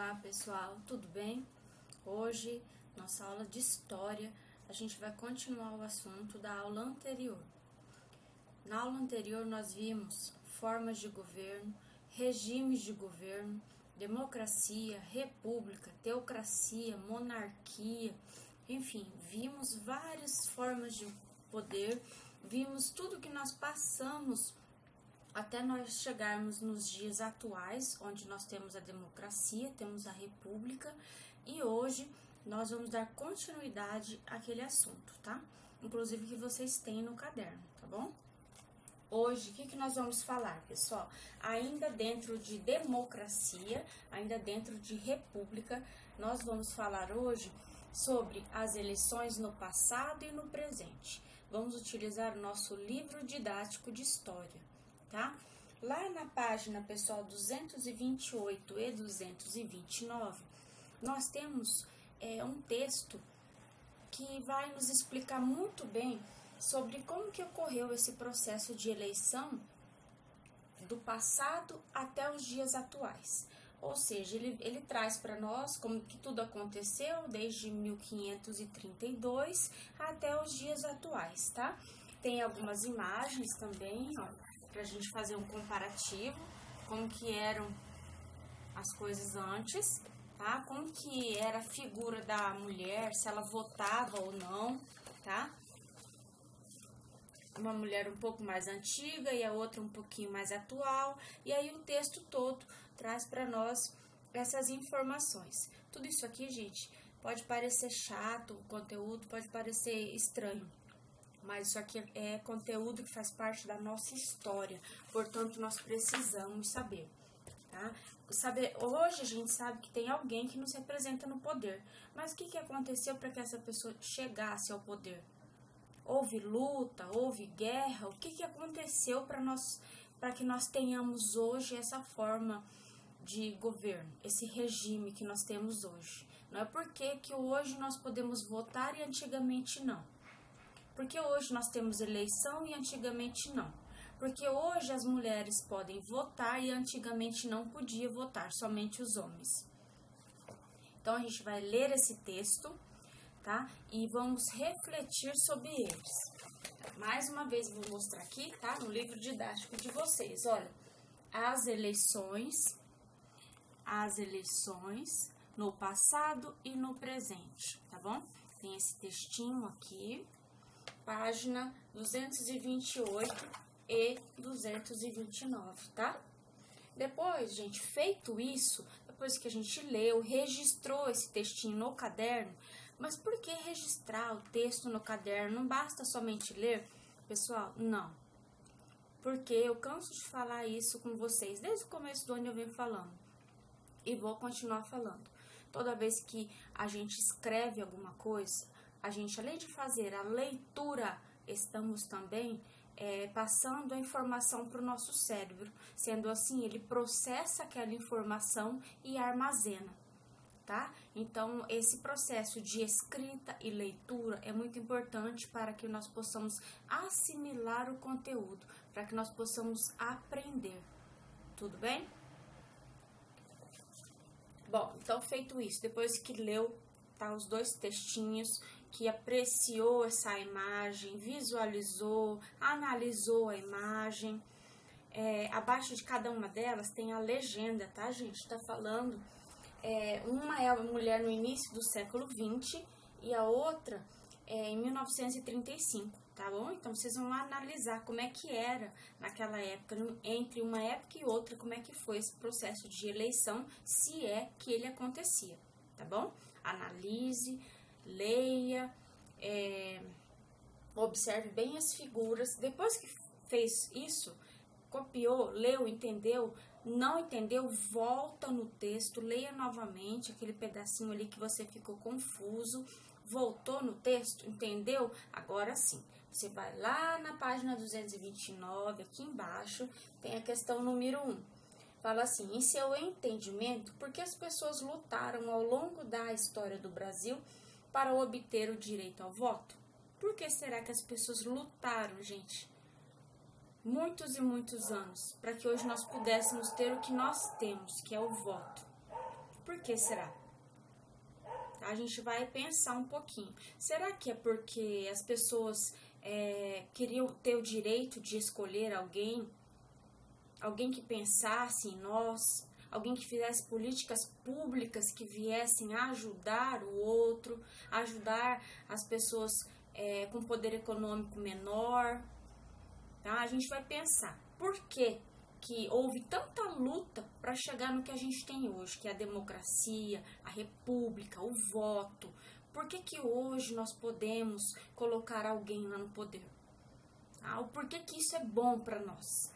Olá pessoal, tudo bem? Hoje, nossa aula de História, a gente vai continuar o assunto da aula anterior. Na aula anterior nós vimos formas de governo, regimes de governo, democracia, república, teocracia, monarquia, enfim, vimos várias formas de poder, vimos tudo que nós passamos até nós chegarmos nos dias atuais, onde nós temos a democracia, temos a república, e hoje nós vamos dar continuidade àquele assunto, tá? Inclusive que vocês têm no caderno, tá bom? Hoje, o que nós vamos falar, pessoal? Ainda dentro de democracia, ainda dentro de república, nós vamos falar hoje sobre as eleições no passado e no presente. Vamos utilizar o nosso livro didático de história, tá? Lá na página, pessoal, 228 e 229, nós temos um texto que vai nos explicar muito bem sobre como que ocorreu esse processo de eleição do passado até os dias atuais. Ou seja, ele traz para nós como que tudo aconteceu desde 1532 até os dias atuais, tá? Tem algumas imagens também, ó, para a gente fazer um comparativo, como que eram as coisas antes, tá? Como que era a figura da mulher, se ela votava ou não, tá? Uma mulher um pouco mais antiga e a outra um pouquinho mais atual, e aí o texto todo traz para nós essas informações. Tudo isso aqui, gente, pode parecer chato, o conteúdo pode parecer estranho, mas isso aqui é conteúdo que faz parte da nossa história, portanto nós precisamos saber, tá? Hoje a gente sabe que tem alguém que nos representa no poder, mas o que aconteceu para que essa pessoa chegasse ao poder? Houve luta, houve guerra, o que aconteceu para que nós tenhamos hoje essa forma de governo, esse regime que nós temos hoje? Não é porque que hoje nós podemos votar e antigamente não. Porque hoje nós temos eleição e antigamente não. Porque hoje as mulheres podem votar e antigamente não podia votar, somente os homens. Então a gente vai ler esse texto, tá? E vamos refletir sobre eles. Mais uma vez vou mostrar aqui, tá? No livro didático de vocês, olha, as eleições no passado e no presente, tá bom? Tem esse textinho aqui, página 228 e 229, tá? Depois, gente, feito isso, depois que a gente leu, registrou esse textinho no caderno, mas por que registrar o texto no caderno? Não basta somente ler, pessoal? Não. Porque eu canso de falar isso com vocês, desde o começo do ano eu venho falando. E vou continuar falando. Toda vez que a gente escreve alguma coisa, a gente, além de fazer a leitura, estamos também passando a informação para o nosso cérebro. Sendo assim, ele processa aquela informação e armazena, tá? Então, esse processo de escrita e leitura é muito importante para que nós possamos assimilar o conteúdo, para que nós possamos aprender. Tudo bem? Bom, então feito isso, depois que leu, tá, os dois textinhos, que apreciou essa imagem, visualizou, analisou a imagem, abaixo de cada uma delas tem a legenda, tá, gente? Tá falando, uma é a mulher no início do século XX e a outra é em 1935, tá bom? Então, vocês vão analisar como é que era naquela época, entre uma época e outra, como é que foi esse processo de eleição, se é que ele acontecia, tá bom? Analise, leia, observe bem as figuras. Depois que fez isso, copiou, leu, entendeu, não entendeu, volta no texto, leia novamente aquele pedacinho ali que você ficou confuso, voltou no texto, entendeu? Agora sim, você vai lá na página 229, aqui embaixo, tem a questão número 1. Fala assim: em seu entendimento, por que as pessoas lutaram ao longo da história do Brasil para obter o direito ao voto? Por que será que as pessoas lutaram, gente? Muitos e muitos anos, para que hoje nós pudéssemos ter o que nós temos, que é o voto. Por que será? A gente vai pensar um pouquinho. Será que é porque as pessoas queriam ter o direito de escolher alguém que pensasse em nós, alguém que fizesse políticas públicas que viessem a ajudar o outro, ajudar as pessoas com poder econômico menor? Tá? A gente vai pensar, por que houve tanta luta para chegar no que a gente tem hoje, que é a democracia, a república, o voto? Por que hoje nós podemos colocar alguém lá no poder? O porquê que isso é bom para nós?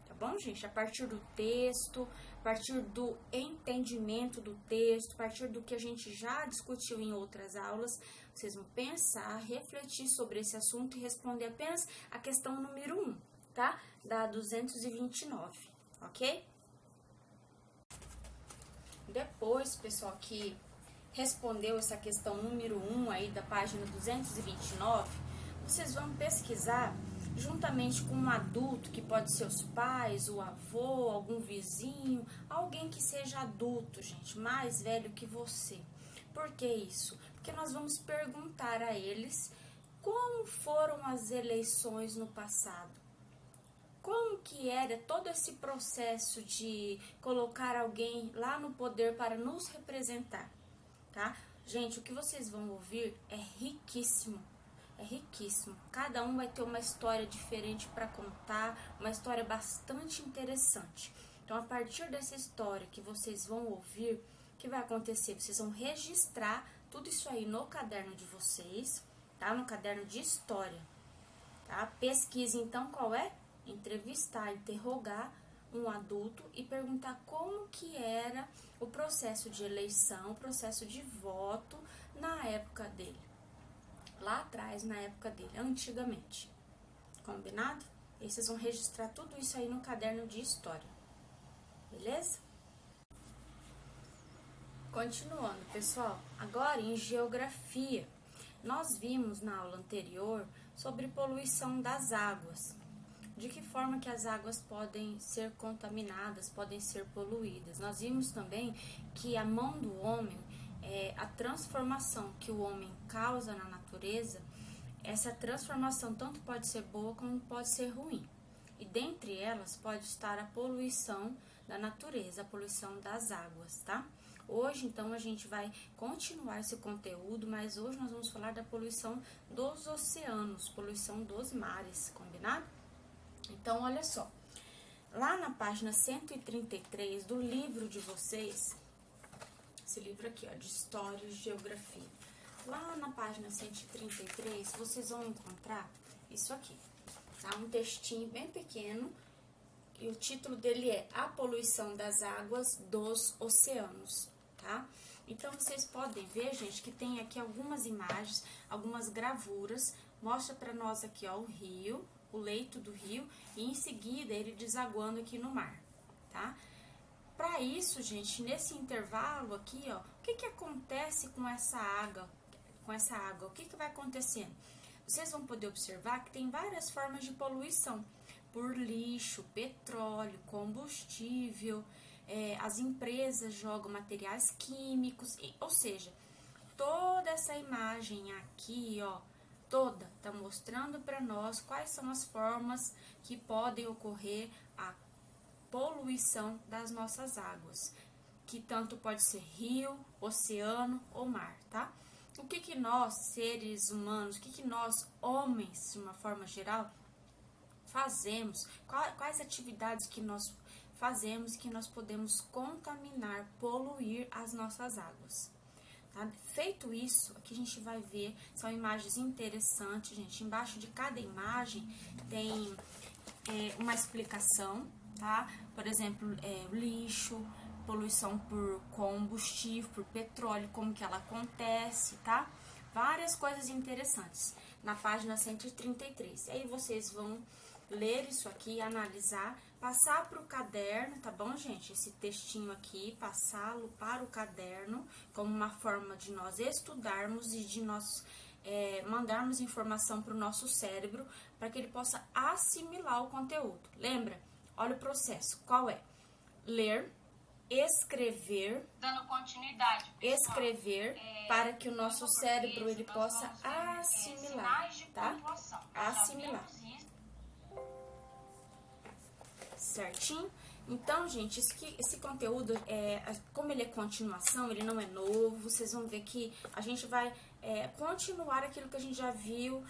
Tá bom, gente? A partir do texto, a partir do entendimento do texto, a partir do que a gente já discutiu em outras aulas, vocês vão pensar, refletir sobre esse assunto e responder apenas a questão número 1, tá? Da 229, ok? Depois, pessoal, que respondeu essa questão número 1 aí da página 229, vocês vão pesquisar juntamente com um adulto, que pode ser os pais, o avô, algum vizinho, alguém que seja adulto, gente, mais velho que você. Por que isso? Porque nós vamos perguntar a eles como foram as eleições no passado. Como que era todo esse processo de colocar alguém lá no poder para nos representar, tá? Gente, o que vocês vão ouvir é riquíssimo. É riquíssimo. Cada um vai ter uma história diferente para contar, uma história bastante interessante. Então, a partir dessa história que vocês vão ouvir, o que vai acontecer? Vocês vão registrar tudo isso aí no caderno de vocês, tá? No caderno de história, tá? Pesquise, então, qual é? Entrevistar, interrogar um adulto e perguntar como que era o processo de eleição, o processo de voto na época dele. Lá atrás, na época dele, antigamente. Combinado? E vocês vão registrar tudo isso aí no caderno de história. Beleza? Continuando, pessoal. Agora, em geografia. Nós vimos na aula anterior sobre poluição das águas. De que forma que as águas podem ser contaminadas, podem ser poluídas. Nós vimos também que a mão do homem, a transformação que o homem causa na natureza, essa transformação tanto pode ser boa como pode ser ruim. E dentre elas pode estar a poluição da natureza, a poluição das águas, tá? Hoje, então, a gente vai continuar esse conteúdo, mas hoje nós vamos falar da poluição dos oceanos, poluição dos mares, combinado? Então, olha só, lá na página 133 do livro de vocês, esse livro aqui, ó, de História e Geografia, lá na página 133, vocês vão encontrar isso aqui, tá? Um textinho bem pequeno, e o título dele é A Poluição das Águas dos Oceanos, tá? Então, vocês podem ver, gente, que tem aqui algumas imagens, algumas gravuras, mostra pra nós aqui, ó, o rio, o leito do rio, e em seguida ele desaguando aqui no mar, tá? Para isso, gente, nesse intervalo aqui, ó, o que acontece com essa água? O que vai acontecendo? Vocês vão poder observar que tem várias formas de poluição, por lixo, petróleo, combustível, as empresas jogam materiais químicos, ou seja, toda essa imagem aqui, ó, toda tá mostrando para nós quais são as formas que podem ocorrer a poluição das nossas águas, que tanto pode ser rio, oceano ou mar, tá? O que nós, seres humanos, o que nós, homens, de uma forma geral, fazemos, quais atividades que nós fazemos que nós podemos contaminar, poluir as nossas águas. Tá? Feito isso, aqui a gente vai ver, são imagens interessantes, gente. Embaixo de cada imagem tem uma explicação, tá? Por exemplo, lixo, poluição por combustível, por petróleo, como que ela acontece, tá? Várias coisas interessantes na página 133. E aí vocês vão ler isso aqui, analisar, passar para o caderno, tá bom, gente? Esse textinho aqui, passá-lo para o caderno, como uma forma de nós estudarmos e de nós mandarmos informação para o nosso cérebro, para que ele possa assimilar o conteúdo. Lembra? Olha o processo. Qual é? Ler, escrever, dando continuidade, pessoal, escrever para que o nosso cérebro ele possa assimilar, tá? Assimilar. Certinho? Então, gente, esse conteúdo, como ele é continuação, ele não é novo, vocês vão ver que a gente vai continuar aquilo que a gente já viu,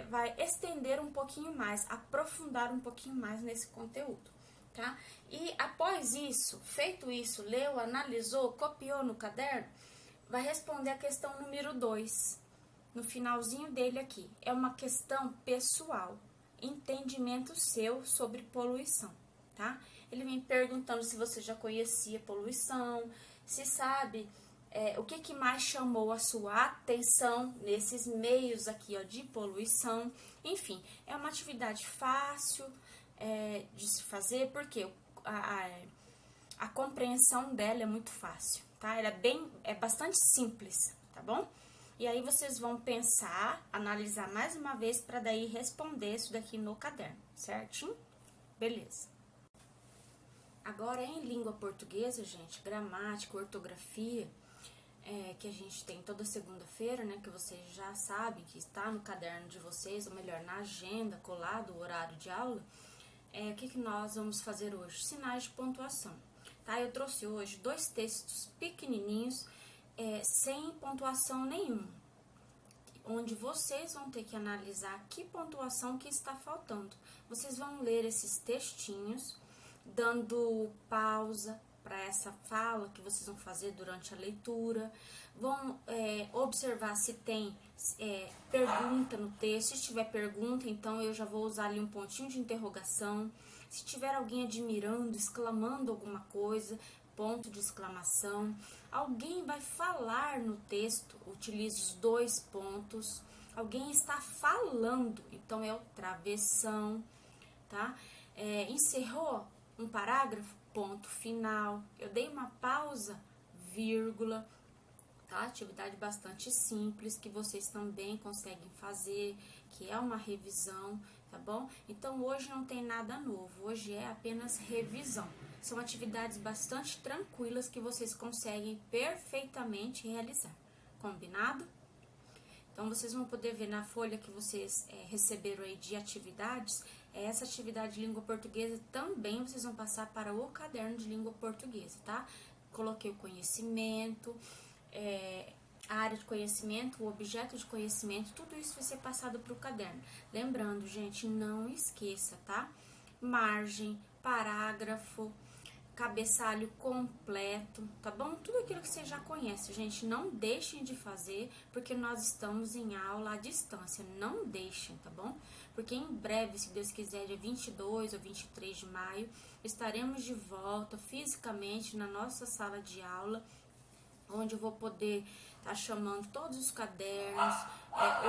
vai estender um pouquinho mais, aprofundar um pouquinho mais nesse conteúdo, tá? E após isso, feito isso, leu, analisou, copiou no caderno, vai responder a questão número 2, no finalzinho dele aqui. É uma questão pessoal, entendimento seu sobre poluição, tá? Ele vem perguntando se você já conhecia poluição, se sabe o que mais chamou a sua atenção nesses meios aqui, ó, de poluição. Enfim, é uma atividade fácil de se fazer, porque a compreensão dela é muito fácil, tá? Ela é bastante simples, tá bom? E aí vocês vão pensar, analisar mais uma vez para daí responder isso daqui no caderno, certinho? Beleza. Agora, em língua portuguesa, gente, gramática, ortografia, que a gente tem toda segunda-feira, né, que vocês já sabem que está no caderno de vocês, ou melhor, na agenda, colado o horário de aula, o que nós vamos fazer hoje? Sinais de pontuação, tá? Eu trouxe hoje 2 textos pequenininhos, sem pontuação nenhuma, onde vocês vão ter que analisar que pontuação que está faltando. Vocês vão ler esses textinhos, dando pausa para essa fala que vocês vão fazer durante a leitura, vão observar se tem pergunta no texto. Se tiver pergunta, então eu já vou usar ali um pontinho de interrogação. Se tiver alguém admirando, exclamando alguma coisa, ponto de exclamação. Alguém vai falar no texto, utilize os 2 pontos. Alguém está falando, então é o travessão, tá? Encerrou um parágrafo, ponto final. Eu dei uma pausa, vírgula, tá? Atividade bastante simples, que vocês também conseguem fazer, que é uma revisão, tá bom? Então, hoje não tem nada novo, hoje é apenas revisão. São atividades bastante tranquilas que vocês conseguem perfeitamente realizar, combinado? Então, vocês vão poder ver na folha que vocês receberam aí de atividades, essa atividade de língua portuguesa também vocês vão passar para o caderno de língua portuguesa, tá? Coloquei o conhecimento, a área de conhecimento, o objeto de conhecimento, tudo isso vai ser passado para o caderno. Lembrando, gente, não esqueça, tá? Margem, parágrafo, cabeçalho completo, tá bom? Tudo aquilo que você já conhece, gente, não deixem de fazer, porque nós estamos em aula à distância, não deixem, tá bom? Porque em breve, se Deus quiser, dia 22 ou 23 de maio, estaremos de volta fisicamente na nossa sala de aula, onde eu vou poder estar chamando todos os cadernos,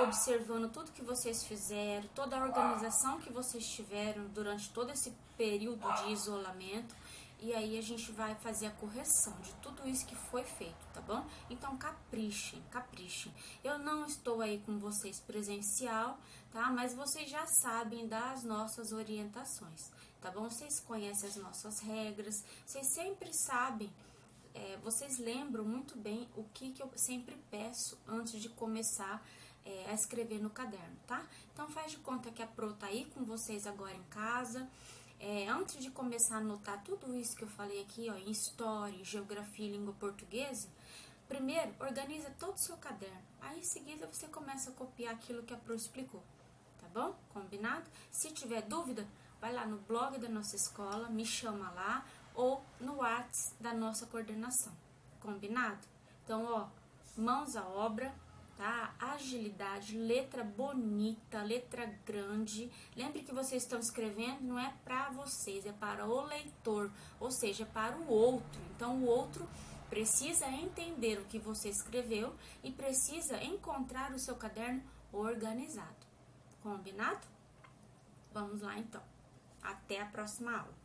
observando tudo que vocês fizeram, toda a organização que vocês tiveram durante todo esse período de isolamento. E aí a gente vai fazer a correção de tudo isso que foi feito, tá bom? Então caprichem, caprichem. Eu não estou aí com vocês presencial, tá? Mas vocês já sabem das nossas orientações, tá bom? Vocês conhecem as nossas regras, vocês sempre sabem, vocês lembram muito bem o que eu sempre peço antes de começar a escrever no caderno, tá? Então faz de conta que a Pro tá aí com vocês agora em casa. Antes de começar a anotar tudo isso que eu falei aqui, ó, em história, geografia e língua portuguesa, primeiro organiza todo o seu caderno. Aí em seguida você começa a copiar aquilo que a Pro explicou, tá bom? Combinado? Se tiver dúvida, vai lá no blog da nossa escola, me chama lá, ou no WhatsApp da nossa coordenação, combinado? Então, ó, mãos à obra, tá? Agilidade, letra bonita, letra grande. Lembre que vocês estão escrevendo, não é para vocês, é para o leitor, ou seja, é para o outro. Então, o outro precisa entender o que você escreveu e precisa encontrar o seu caderno organizado. Combinado? Vamos lá, então. Até a próxima aula.